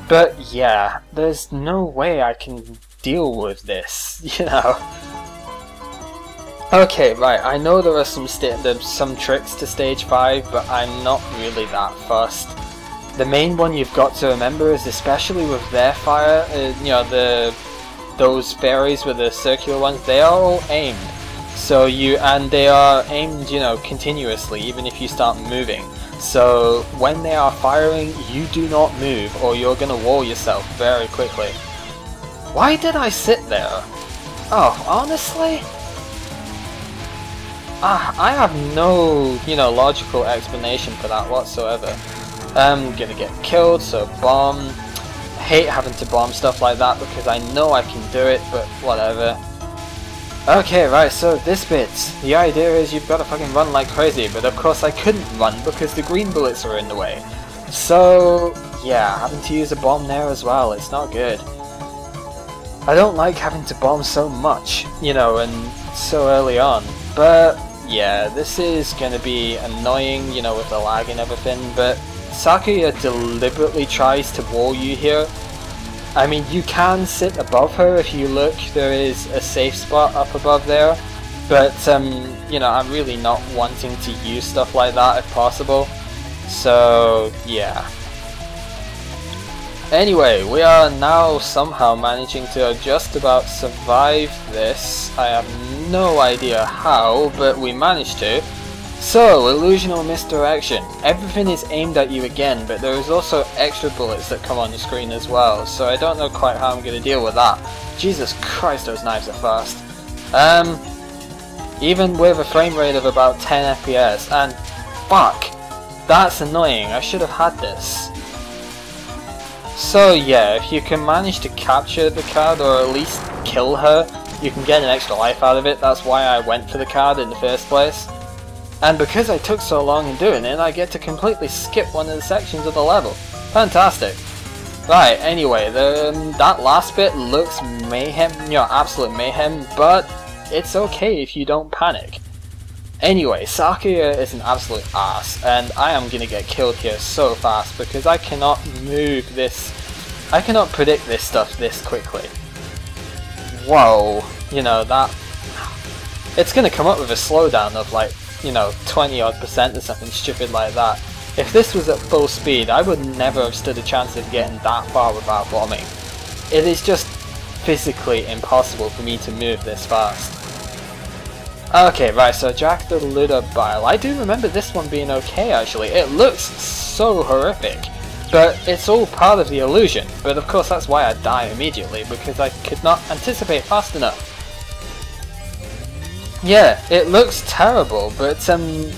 But yeah, there's no way I can deal with this, you know. Okay, right, I know there are some tricks to stage 5, but I'm not really that fussed. The main one you've got to remember is, especially with their fire, you know, those fairies with the circular ones, they are all aimed. So they are aimed, you know, continuously, even if you start moving. So when they are firing, you do not move, or you're gonna wall yourself very quickly. Why did I sit there? Oh, honestly? I have no, you know, logical explanation for that whatsoever. I'm gonna get killed, so bomb. I hate having to bomb stuff like that because I know I can do it, but whatever. Okay, right, so this bit, the idea is you've got to fucking run like crazy, but of course I couldn't run because the green bullets are in the way. So, yeah, having to use a bomb there as well, it's not good. I don't like having to bomb so much, you know, and so early on, but yeah, this is gonna be annoying, you know, with the lag and everything, but Sakuya deliberately tries to wall you here. I mean, you can sit above her if you look, there is a safe spot up above there, but you know, I'm really not wanting to use stuff like that if possible, so yeah. Anyway, we are now somehow managing to just about survive this. I have no idea how, but we managed to. So, illusional misdirection. Everything is aimed at you again, but there is also extra bullets that come on the screen as well, so I don't know quite how I'm going to deal with that. Jesus Christ, those knives are fast. Even with a frame rate of about 10 FPS, and fuck, that's annoying, I should have had this. So yeah, if you can manage to capture the card, or at least kill her, you can get an extra life out of it. That's why I went for the card in the first place. And because I took so long in doing it, I get to completely skip one of the sections of the level. Fantastic. Right, anyway, that last bit looks mayhem, you know, absolute mayhem, but it's okay if you don't panic. Anyway, Sakuya is an absolute ass, and I am gonna get killed here so fast because I cannot move this, I cannot predict this stuff this quickly. Whoa, you know, that, it's gonna come up with a slowdown of like, you know, 20% or something stupid like that. If this was at full speed, I would never have stood a chance of getting that far without bombing. It is just physically impossible for me to move this fast. Okay, right, so Jack the Ludobile. I do remember this one being okay, actually. It looks so horrific, but it's all part of the illusion. But of course that's why I die immediately, because I could not anticipate fast enough. Yeah, it looks terrible, but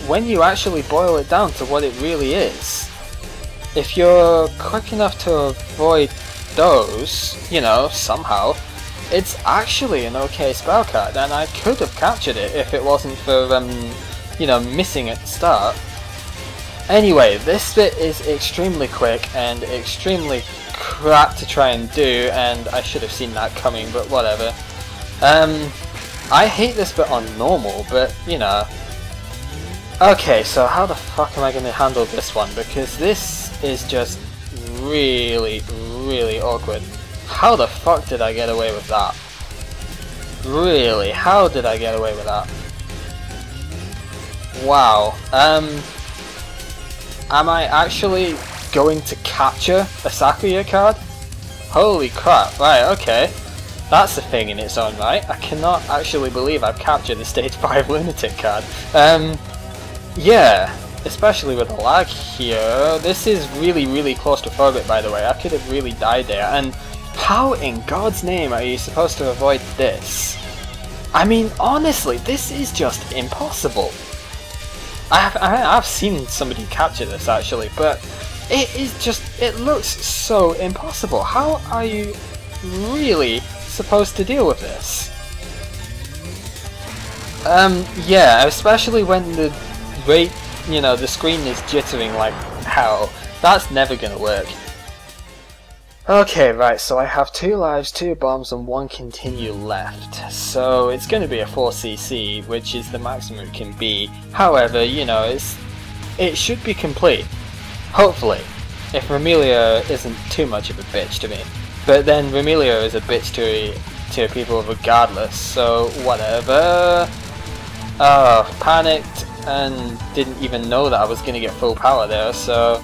when you actually boil it down to what it really is, if you're quick enough to avoid those, you know, somehow, it's actually an okay spell card, and I could have captured it if it wasn't for, you know, missing at the start. Anyway, this bit is extremely quick and extremely crap to try and do, and I should have seen that coming, but whatever. I hate this bit on normal, but, you know. Okay, so how the fuck am I going to handle this one? Because this is just really, really awkward. How the fuck did I get away with that? Really, how did I get away with that? Wow. Am I actually going to capture a Sakuya card? Holy crap, right, okay. That's a thing in its own right. I cannot actually believe I've captured the stage 5 Lunatic card. Yeah, especially with the lag here. This is really, really claustrophobic, by the way. I could have really died there. And how in God's name are you supposed to avoid this? I mean, honestly, this is just impossible. I've seen somebody capture this actually, but it is just, it looks so impossible. How are you really supposed to deal with this? Yeah, especially when the rate, you know, the screen is jittering like hell. That's never gonna work. Okay, right, so I have 2 lives, 2 bombs, and 1 continue left. So it's going to be a 4cc, which is the maximum it can be. However, you know, it should be complete. Hopefully. if Remilia isn't too much of a bitch to me. But then Remilia is a bitch to people regardless, so whatever. Oh, panicked and didn't even know that I was going to get full power there, so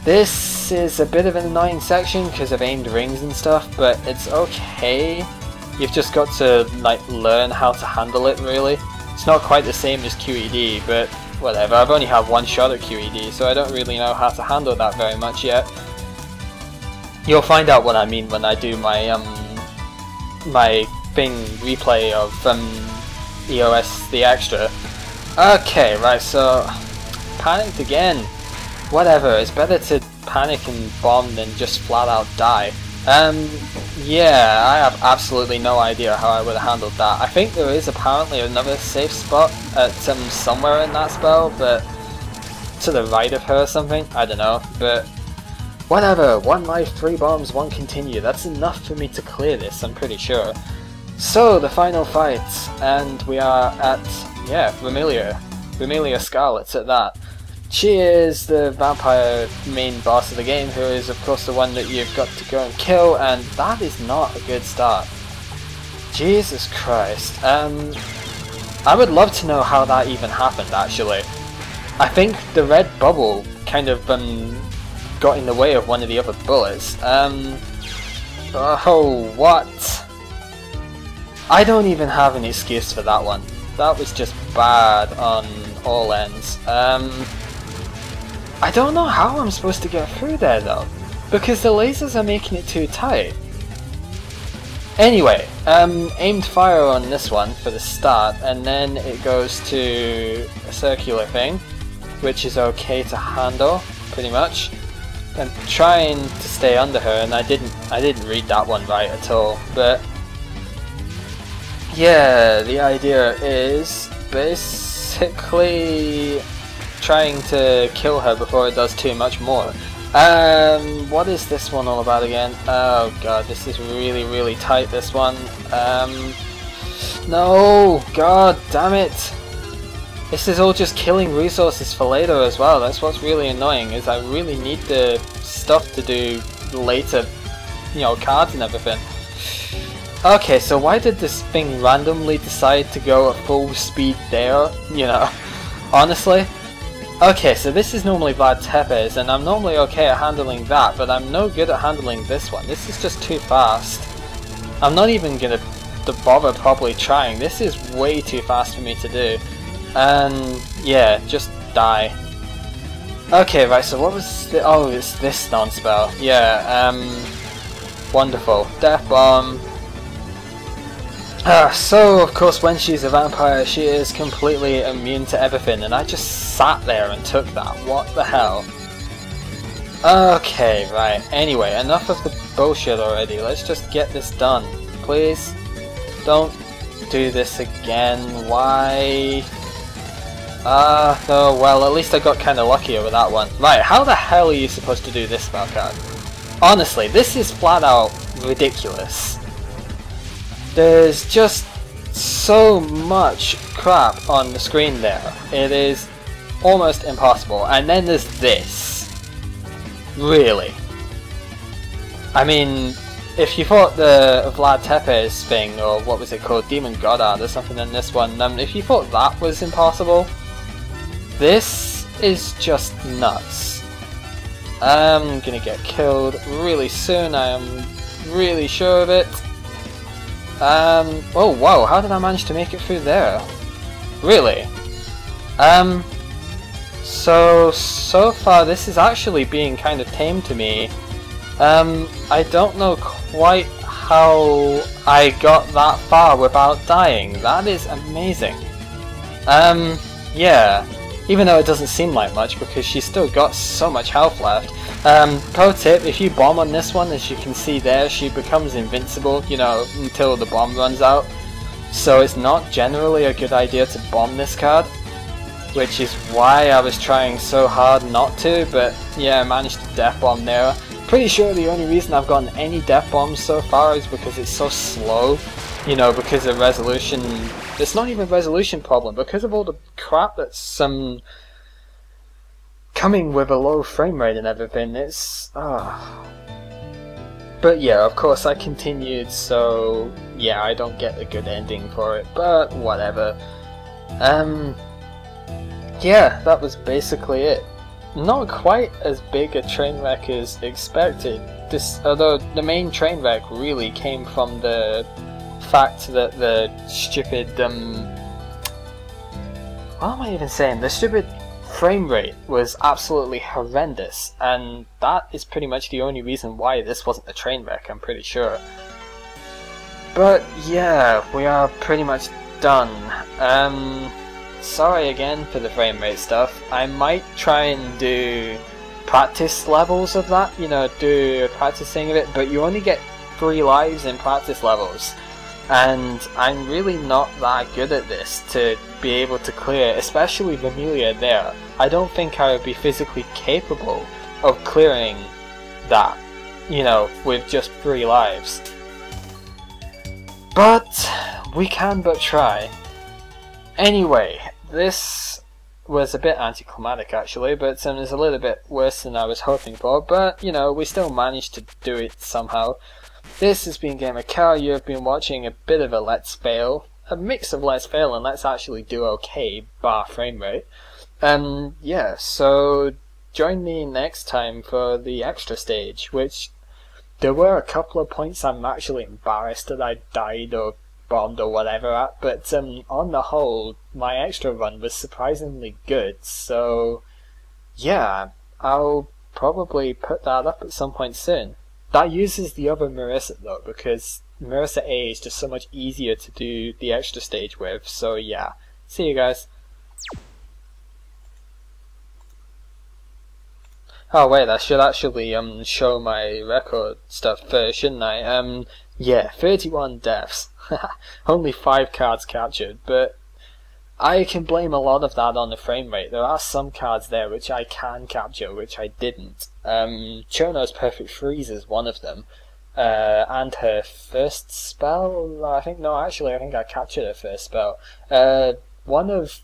this is a bit of an annoying section because of aimed rings and stuff, but it's okay. You've just got to like learn how to handle it, really. It's not quite the same as QED, but whatever. I've only had one shot at QED, so I don't really know how to handle that very much yet. You'll find out what I mean when I do my my thing replay of EOS the Extra. Okay, right, so panicked again. Whatever, it's better to panic and bomb than just flat out die. Yeah, I have absolutely no idea how I would have handled that. I think there is apparently another safe spot at somewhere in that spell, but to the right of her or something, I don't know, but whatever, 1 life, 3 bombs, 1 continue, that's enough for me to clear this, I'm pretty sure. So, the final fight, and we are at, yeah, Remilia Scarlet at that. She is the vampire main boss of the game, who is of course the one that you've got to go and kill, and that is not a good start. Jesus Christ. I would love to know how that even happened, actually. I think the red bubble kind of got in the way of one of the other bullets. Oh, what? I don't even have an excuse for that one. That was just bad on all ends. I don't know how I'm supposed to get through there though, because the lasers are making it too tight. Anyway, aimed fire on this one for the start, and then it goes to a circular thing, which is okay to handle, pretty much. I'm trying to stay under her, and I didn't read that one right at all, but yeah, the idea is basically trying to kill her before it does too much more. What is this one all about again? Oh god, this is really tight, this one. No! God damn it! This is all just killing resources for later as well. That's what's really annoying, is I really need the stuff to do later, you know, cards and everything. Okay, so why did this thing randomly decide to go at full speed there? You know, honestly? Okay, so this is normally Vlad Tepes, and I'm normally okay at handling that, but I'm no good at handling this one. This is just too fast. I'm not even gonna bother properly trying. This is way too fast for me to do. And yeah, just die. Okay, right, so what was the... oh, it's this non-spell. Yeah, wonderful. Death Bomb. So, of course, when she's a vampire, she is completely immune to everything, and I just sat there and took that. What the hell? Okay, right. Anyway, enough of the bullshit already. Let's just get this done. Please? Don't do this again. Why? No, well, at least I got kinda luckier with that one. Right, how the hell are you supposed to do this spell card? Honestly, this is flat out ridiculous. There's just so much crap on the screen there. It is almost impossible. And then there's this. Really. I mean, if you thought the Vlad Tepes thing, or what was it called, Demon Goddard or something in this one, if you thought that was impossible, this is just nuts. I'm gonna get killed really soon, I am really sure of it. Oh wow, how did I manage to make it through there? Really? So far this is actually being kind of tame to me. I don't know quite how I got that far without dying. That is amazing. Yeah. Even though it doesn't seem like much, because she's still got so much health left. Pro tip, if you bomb on this one, as you can see there, she becomes invincible, you know, until the bomb runs out. So it's not generally a good idea to bomb this card, which is why I was trying so hard not to, but yeah, I managed to death bomb there. Pretty sure the only reason I've gotten any death bombs so far is because it's so slow. You know, because of resolution. It's not even a resolution problem, because of all the crap that some coming with a low frame rate and everything, it's... But yeah, of course I continued, so yeah, I don't get a good ending for it, but whatever. Yeah, that was basically it. Not quite as big a train wreck as expected, although the main train wreck really came from the fact that the stupid, what am I even saying? The stupid frame rate was absolutely horrendous, and that is pretty much the only reason why this wasn't a train wreck, I'm pretty sure. But yeah, we are pretty much done. Sorry again for the frame rate stuff. I might try and do practice levels of that, you know, do a practice thing of it, but you only get 3 lives in practice levels. And I'm really not that good at this to be able to clear, especially Remilia there. I don't think I would be physically capable of clearing that, you know, with just 3 lives. But we can but try. Anyway, this was a bit anticlimactic actually, but it was a little bit worse than I was hoping for, but you know, we still managed to do it somehow. This has been gamercal. You have been watching a bit of a Let's Fail, a mix of Let's Fail and Let's Actually Do Okay, bar frame rate. Yeah, so join me next time for the extra stage, which there were a couple of points I'm actually embarrassed that I died or bombed or whatever at, but on the whole, my extra run was surprisingly good, so yeah, I'll probably put that up at some point soon. That uses the other Marissa though, because Marissa A is just so much easier to do the extra stage with, so yeah. See you guys. Oh wait, I should actually show my record stuff first, shouldn't I? Yeah, 31 deaths. Only 5 cards captured, but I can blame a lot of that on the frame rate. There are some cards there which I can capture, which I didn't. Chono's Perfect Freeze is one of them. And her first spell, I think I captured her first spell. One of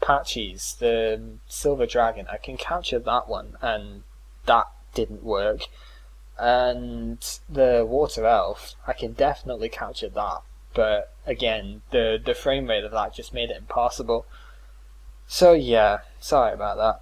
Patchy's, the Silver Dragon, I can capture that one, and that didn't work. And the Water Elf, I can definitely capture that, but again, the frame rate of that just made it impossible. So yeah, sorry about that.